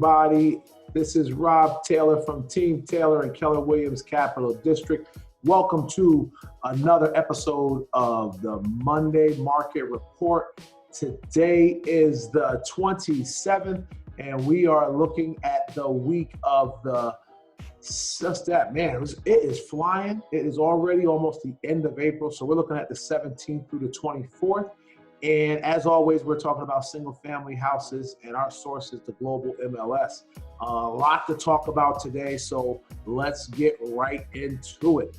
everybody. This is Rob Taylor from Team Taylor and Keller Williams Capital District. Welcome to another episode of the Monday Market Report. Today is the 27th, and we are looking at the week of the, just that, man, it is flying. It is already almost the end of April, so we're looking at the 17th through the 24th. And as always, we're talking about single-family houses, and our source is the global MLS. A lot to talk about today, so let's get right into it.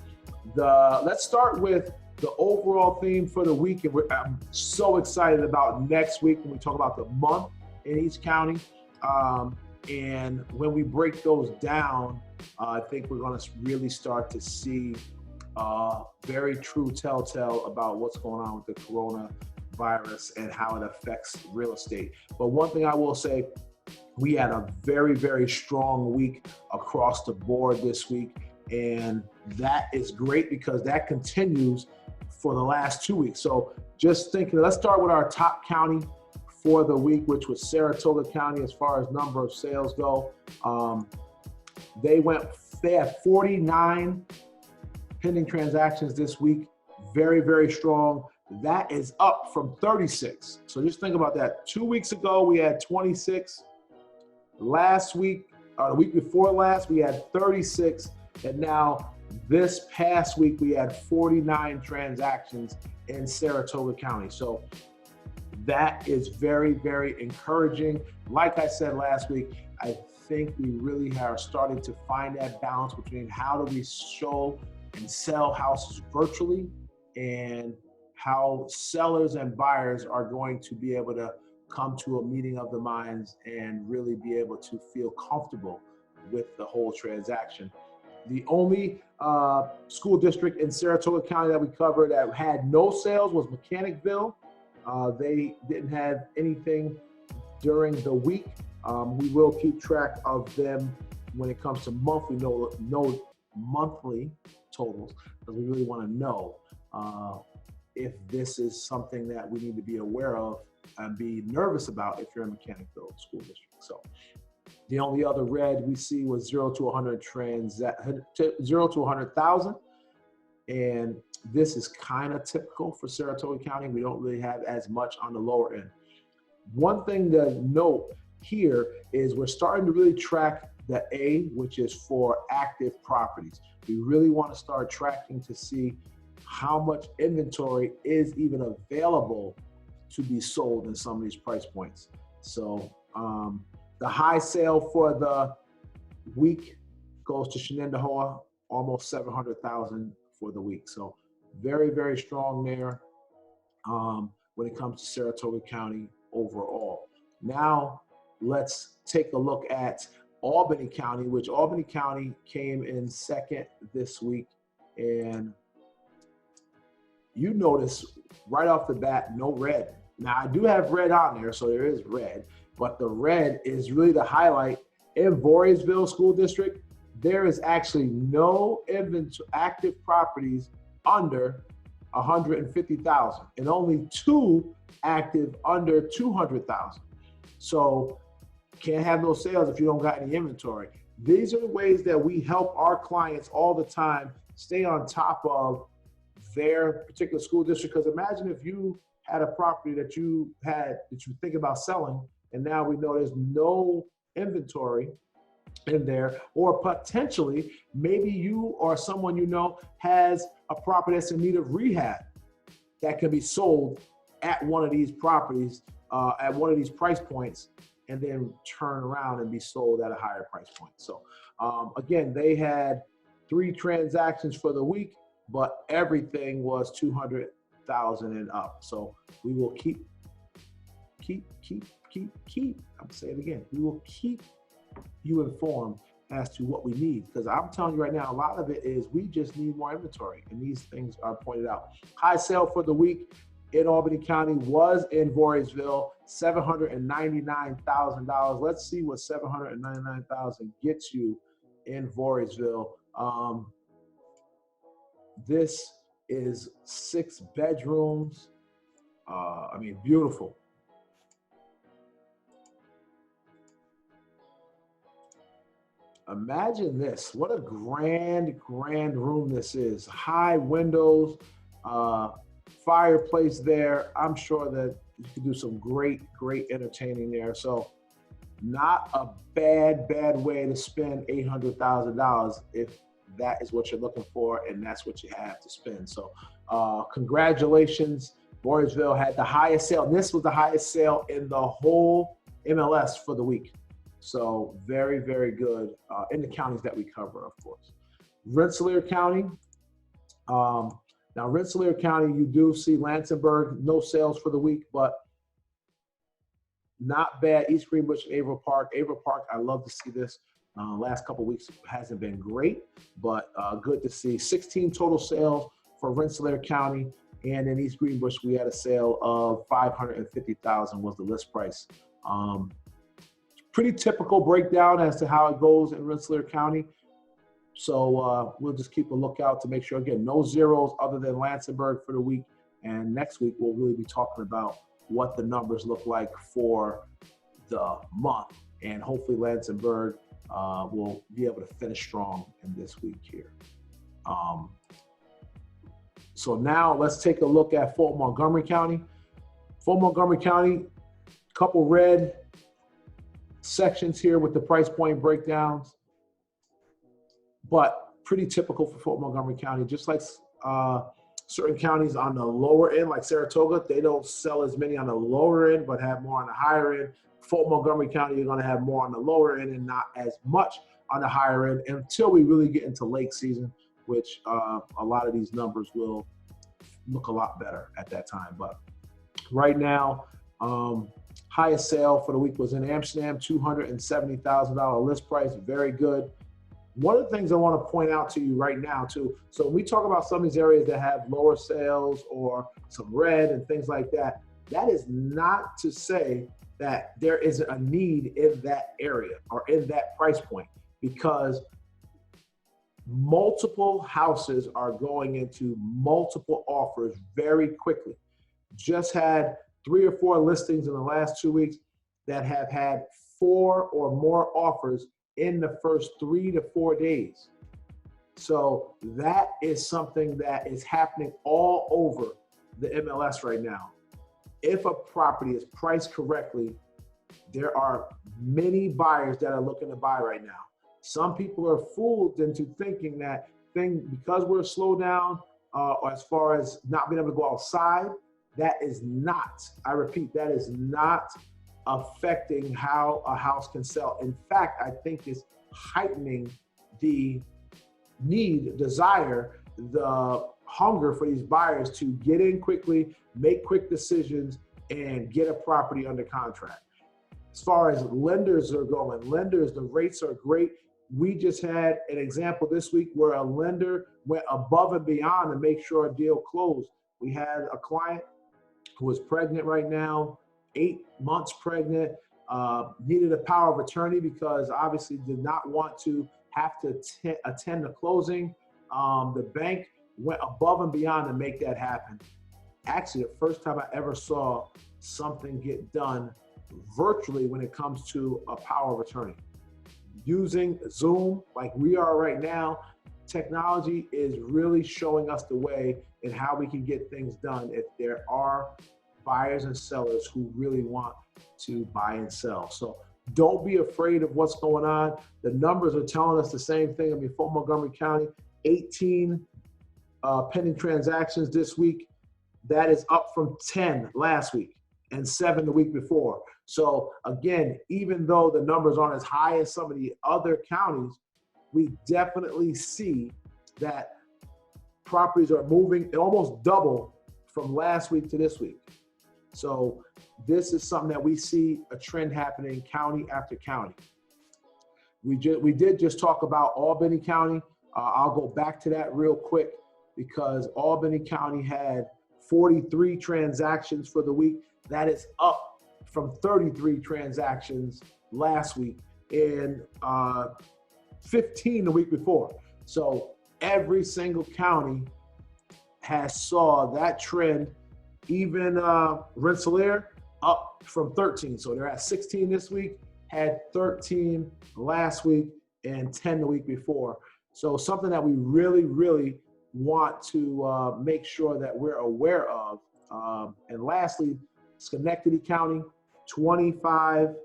Let's start with the overall theme for the week, and I'm so excited about next week when we talk about the month in each county. And when we break those down, I think we're going to really start to see very true telltale about what's going on with the coronavirus and how it affects real estate. But one thing I will say, we had a very, very strong week across the board this week. And that is great because that continues for the last 2 weeks. So just thinking, let's start with our top county for the week, which was Saratoga County as far as number of sales go. They had 49 pending transactions this week. Very, very strong. That is up from 36. So just think about that. 2 weeks ago, we had 26. Last week, the week before last, we had 36. And now this past week, we had 49 transactions in Saratoga County. So that is very, very encouraging. Like I said last week, I think we really are starting to find that balance between how do we show and sell houses virtually and how sellers and buyers are going to be able to come to a meeting of the minds and really be able to feel comfortable with the whole transaction. The only school district in Saratoga County that we covered that had no sales was Mechanicville. They didn't have anything during the week. We will keep track of them when it comes to monthly monthly totals, because we really want to know if this is something that we need to be aware of and be nervous about if you're in Mechanicville School District. So the only other red we see was 0 to 100,000. And this is kind of typical for Saratoga County. We don't really have as much on the lower end. One thing to note here is we're starting to really track the A, which is for active properties. We really want to start tracking to see how much inventory is even available to be sold in some of these price points. So the high sale for the week goes to Shenandoah, almost 700,000 for the week. So very, very strong there when it comes to Saratoga County overall. Now let's take a look at Albany County, which Albany County came in second this week. And you notice right off the bat, no red. Now I do have red on there, so there is red, but the red is really the highlight. In Voorheesville School District, there is actually no active properties under 150,000 and only 2 active under 200,000. So can't have no sales if you don't got any inventory. These are the ways that we help our clients all the time stay on top of their particular school district. Because imagine if you had a property that you think about selling, and now we know there's no inventory in there, or potentially maybe you or someone you know has a property that's in need of rehab that can be sold at one of these properties, at one of these price points, and then turn around and be sold at a higher price point. So again, they had 3 transactions for the week, but everything was 200,000 and up. So we will keep, I'm saying it again, we will keep you informed as to what we need, because I'm telling you right now, a lot of it is we just need more inventory, and these things are pointed out. High sale for the week in Albany County was in Voorheesville, $799,000. Let's see what $799,000 gets you in Voorheesville. This is 6 bedrooms. I mean, beautiful. Imagine this. What a grand, grand room this is. High windows, uh, fireplace there. I'm sure that you can do some great, great entertaining there. So not a bad, bad way to spend $800,000 if that is what you're looking for and that's what you have to spend. So congratulations. Voorheesville had the highest sale. This was the highest sale in the whole MLS for the week. So very, very good in the counties that we cover, of course. Rensselaer County. Now, Rensselaer County, you do see Lansingburg, no sales for the week, but not bad. East Greenbush and Averill Park. Averill Park, I love to see this. Last couple of weeks hasn't been great, but good to see. 16 total sales for Rensselaer County. And in East Greenbush, we had a sale of $550,000 was the list price. Pretty typical breakdown as to how it goes in Rensselaer County. So we'll just keep a lookout to make sure, again, no zeros other than Lansingburg for the week. And next week, we'll really be talking about what the numbers look like for the month. And hopefully Lansingburg will be able to finish strong in this week here. So now let's take a look at Fort Montgomery County. Fort Montgomery County, couple red sections here with the price point breakdowns, but pretty typical for Fort Montgomery County. Just like certain counties on the lower end, like Saratoga, they don't sell as many on the lower end, but have more on the higher end. Fort Montgomery County, you're going to have more on the lower end and not as much on the higher end until we really get into lake season, which a lot of these numbers will look a lot better at that time. But right now, highest sale for the week was in Amsterdam, $270,000 list price, very good. One of the things I want to point out to you right now too, so when we talk about some of these areas that have lower sales or some red and things like that, that is not to say that there isn't a need in that area or in that price point, because multiple houses are going into multiple offers very quickly. Just had 3 or 4 listings in the last 2 weeks that have had 4 or more offers in the first 3 to 4 days. So that is something that is happening all over the MLS right now. If a property is priced correctly, there are many buyers that are looking to buy right now. Some people are fooled into thinking that because we're slowed down, or as far as not being able to go outside, that is not, I repeat, that is not affecting how a house can sell. In fact, I think it's heightening the need, desire, the hunger for these buyers to get in quickly, make quick decisions, and get a property under contract. As far as lenders are going, the rates are great. We just had an example this week where a lender went above and beyond to make sure a deal closed. We had a client who was pregnant right now, 8 months pregnant, needed a power of attorney because obviously did not want to have to attend the closing. The bank went above and beyond to make that happen. Actually, the first time I ever saw something get done virtually when it comes to a power of attorney. Using Zoom like we are right now, technology is really showing us the way in how we can get things done if there are buyers and sellers who really want to buy and sell. So don't be afraid of what's going on. The numbers are telling us the same thing. I mean, Fort Montgomery County, 18 pending transactions this week. That is up from 10 last week and 7 the week before. So again, even though the numbers aren't as high as some of the other counties, we definitely see that properties are moving almost double from last week to this week. So this is something that we see a trend happening county after county. We did just talk about Albany County. I'll go back to that real quick because Albany County had 43 transactions for the week. That is up from 33 transactions last week and 15 the week before. So every single county has saw that trend. Even Rensselaer up from 13. So they're at 16 this week, had 13 last week. and 10 the week before. So something that we really, really want to make sure that we're aware of. And lastly, Schenectady County, 25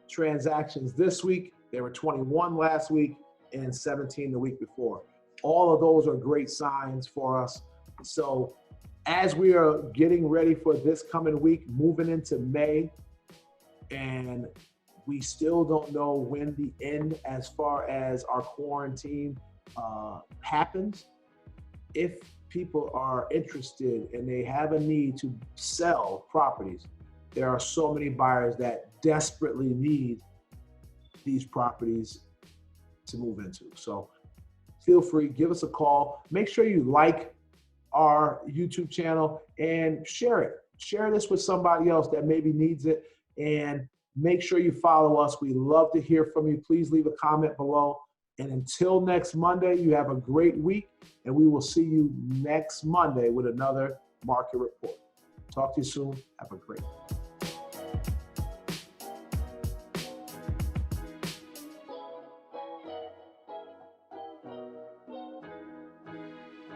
transactions this week. There were 21 last week and 17 the week before. All of those are great signs for us. So as we are getting ready for this coming week, moving into May, and we still don't know when the end as far as our quarantine happens. If people are interested and they have a need to sell properties, there are so many buyers that desperately need these properties to move into. So feel free, give us a call. Make sure you like our YouTube channel and share it. Share this with somebody else that maybe needs it, and make sure you follow us. We love to hear from you. Please leave a comment below. And until next Monday, you have a great week, and we will see you next Monday with another market report. Talk to you soon. Have a great day.